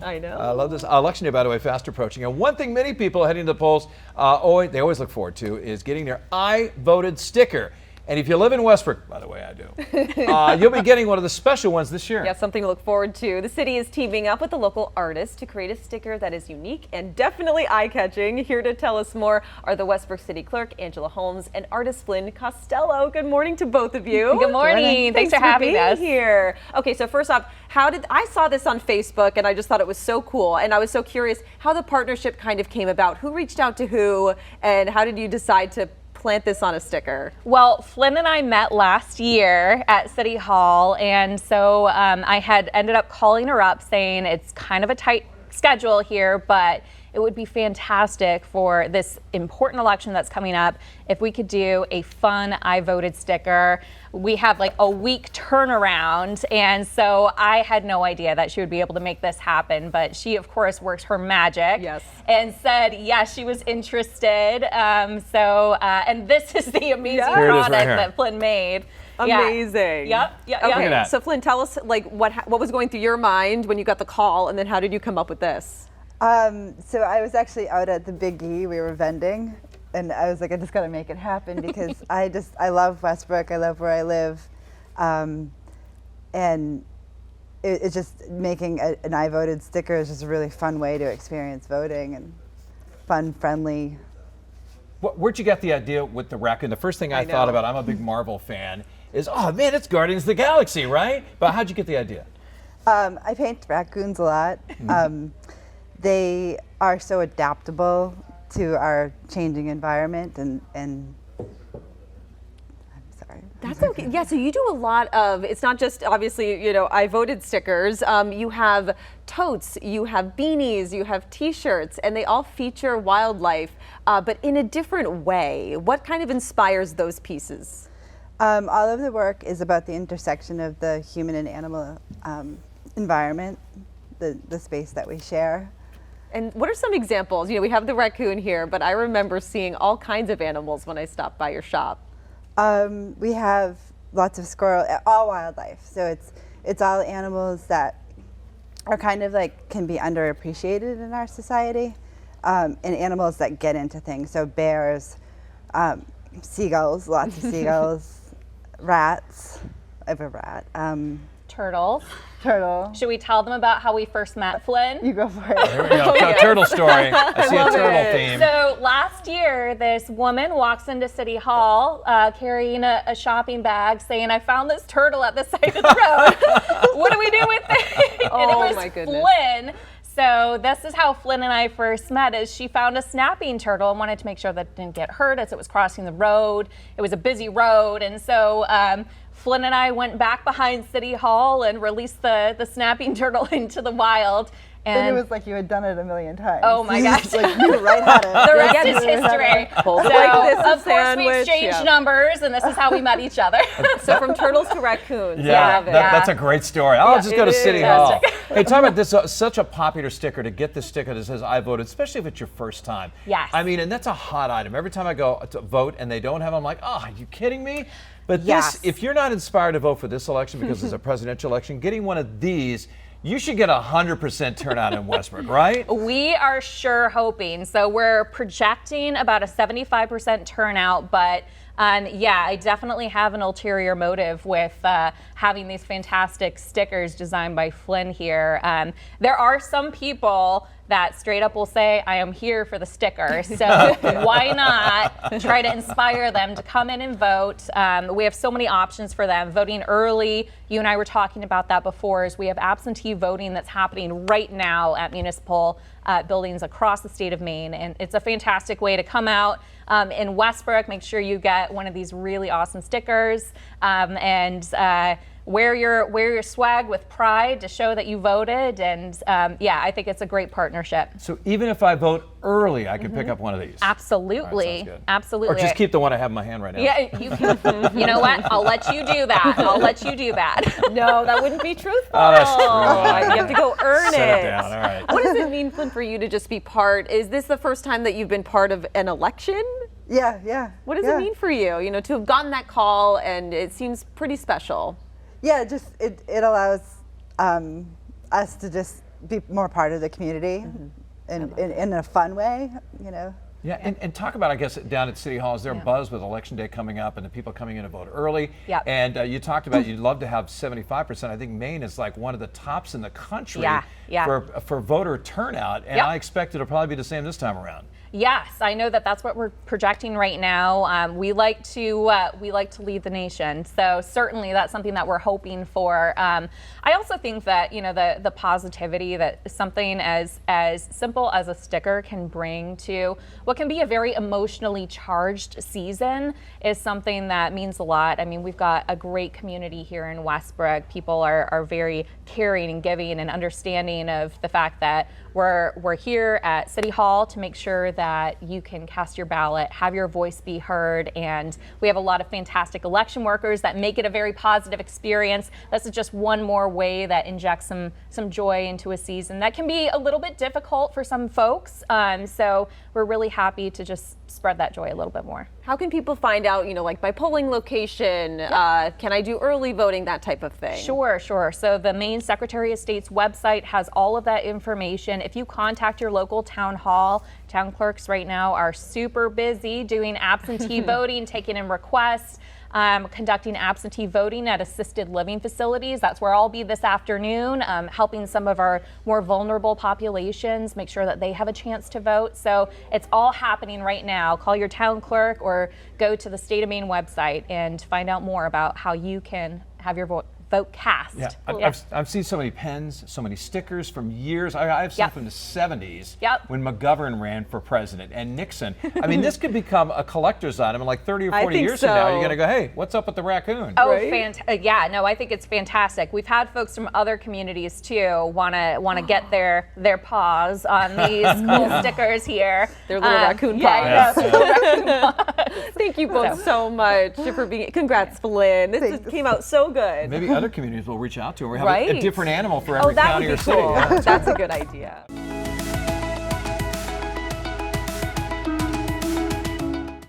I know. I love this. Election day, by the way, fast approaching. And one thing many people heading to the polls, they always look forward to is getting their I voted sticker. And if you live in Westbrook, by the way, I do, you'll be getting one of the special ones this year. Yeah, something to look forward to. The city is teaming up with a local artist to create a sticker that is unique and definitely eye-catching. Here to tell us more are the Westbrook City Clerk, Holmes, and artist Flyn Costello. Good morning to both of you. Good morning. Thanks for having us here. Okay, so first off, I saw this on Facebook and I just thought it was so cool, and I was so curious how the partnership kind of came about. Who reached out to who, and how did you decide to plant this on a sticker? Well, Flyn and I met last year at City Hall, and so I had ended up calling her up saying it's kind of a tight schedule here, but it would be fantastic for this important election that's coming up if we could do a fun I voted sticker. We have like a week turnaround, and so I had no idea that she would be able to make this happen, but she of course works her magic. Yes. And said yes, she was interested. And this is the amazing product that Flyn made. Amazing. Yep. Okay, so Flyn, tell us like what was going through your mind when you got the call, and then how did you come up with this? So I was actually out at the Big E, we were vending, and I was like, I just gotta make it happen because I love Westbrook, I love where I live, and it's just making an I voted sticker is just a really fun way to experience voting, and fun, friendly. Where'd you get the idea with the raccoon? The first thing I thought about, I'm a big Marvel fan, is, oh man, it's Guardians of the Galaxy, right? But how'd you get the idea? I paint raccoons a lot. They are so adaptable to our changing environment, and I'm sorry. That's okay. Yeah, so you do a lot of, it's not just obviously, I voted stickers. You have totes, you have beanies, you have t-shirts, and they all feature wildlife, but in a different way. What kind of inspires those pieces? All of the work is about the intersection of the human and animal environment, the space that we share. And what are some examples? We have the raccoon here, but I remember seeing all kinds of animals when I stopped by your shop. We have lots of squirrel, all wildlife. So it's all animals that are kind of like can be underappreciated in our society, and animals that get into things. So bears, seagulls, lots of seagulls, rats. I have a rat. Turtles. Turtle. Should we tell them about how we first met Flyn? You go for it. There we go. Turtle story. I see a turtle theme. So last year, this woman walks into City Hall carrying a shopping bag saying, I found this turtle at the side of the road. What do we do with it? Oh, and it was my goodness. Flyn. So this is how Flyn and I first met, is she found a snapping turtle and wanted to make sure that it didn't get hurt as it was crossing the road. It was a busy road, and so Flyn and I went back behind City Hall and released the snapping turtle into the wild. And it was like you had done it a million times. Oh my gosh. Like you were right at it. The rest is history. So, of course, we exchanged numbers, and this is how we met each other. So from turtles to raccoons. Yeah, that's a great story. I'll just go to City Hall. Hey, talk about this, such a popular sticker, to get this sticker that says I voted, especially if it's your first time. Yes. I mean, and that's a hot item. Every time I go to vote and they don't have them, I'm like, oh, are you kidding me? But this, if you're not inspired to vote for this election because it's a presidential election, getting one of these, you should get 100% turnout in Westbrook, right? We are sure hoping. So we're projecting about a 75% turnout, but yeah, I definitely have an ulterior motive with having these fantastic stickers designed by Flyn here. There are some people that straight up will say, I am here for the sticker. So why not try to inspire them to come in and vote? We have so many options for them. Voting early, you and I were talking about that before, is we have absentee voting that's happening right now at municipal buildings across the state of Maine. And it's a fantastic way to come out in Westbrook, make sure you get one of these really awesome stickers, and wear your swag with pride to show that you voted. And yeah, I think it's a great partnership. So even if I vote early, I can pick up one of these? Absolutely. Right, absolutely. Or just keep the one I have in my hand right now. Yeah, you can. You know what? I'll let you do that. I'll let you do that. No, that wouldn't be truthful. Oh, that's true. You have to go earn Set it down. All right. What does it mean, Flyn, for you to just be part? Is this the first time that you've been part of an election? Yeah. What does it mean for you? To have gotten that call, and it seems pretty special. Yeah, just it allows us to just be more part of the community in a fun way, you know. Yeah, and talk about, I guess, down at City Hall, is there a buzz with Election Day coming up and the people coming in to vote early? Yep. And you talked about you'd love to have 75%. I think Maine is like one of the tops in the country for voter turnout, and I expect it'll probably be the same this time around. Yes, I know that's what we're projecting right now. We like to lead the nation, so certainly that's something that we're hoping for. I also think that the positivity that something as simple as a sticker can bring to what can be a very emotionally charged season is something that means a lot. I mean, we've got a great community here in Westbrook. People are very caring and giving and understanding of the fact that we're here at City Hall to make sure that you can cast your ballot, have your voice be heard, and we have a lot of fantastic election workers that make it a very positive experience. This is just one more way that injects some joy into a season that can be a little bit difficult for some folks. So we're really happy to just spread that joy a little bit more. How can people find out, like by polling location, can I do early voting, that type of thing? Sure. So the Maine Secretary of State's website has all of that information. If you contact your local town hall, town clerks right now are super busy doing absentee voting, taking in requests, conducting absentee voting at assisted living facilities. That's where I'll be this afternoon, helping some of our more vulnerable populations make sure that they have a chance to vote. So it's all happening right now. Call your town clerk or go to the State of Maine website and find out more about how you can have your vote cast. Yeah, I've seen so many pens, so many stickers from years. I've seen from the 70s when McGovern ran for president and Nixon. I mean, this could become a collector's item in like 30 or 40 years from now. You're going to go, hey, what's up with the raccoon? Oh, right? Yeah, no, I think it's fantastic. We've had folks from other communities too want to get their paws on these cool stickers here. Their little raccoon paws. Yeah, little raccoon paws. Thank you both so much for being. Congrats, Flynn. This came out so good. Maybe other communities will reach out to, and we have a different animal for every that county would or be city. cool. That's a good idea.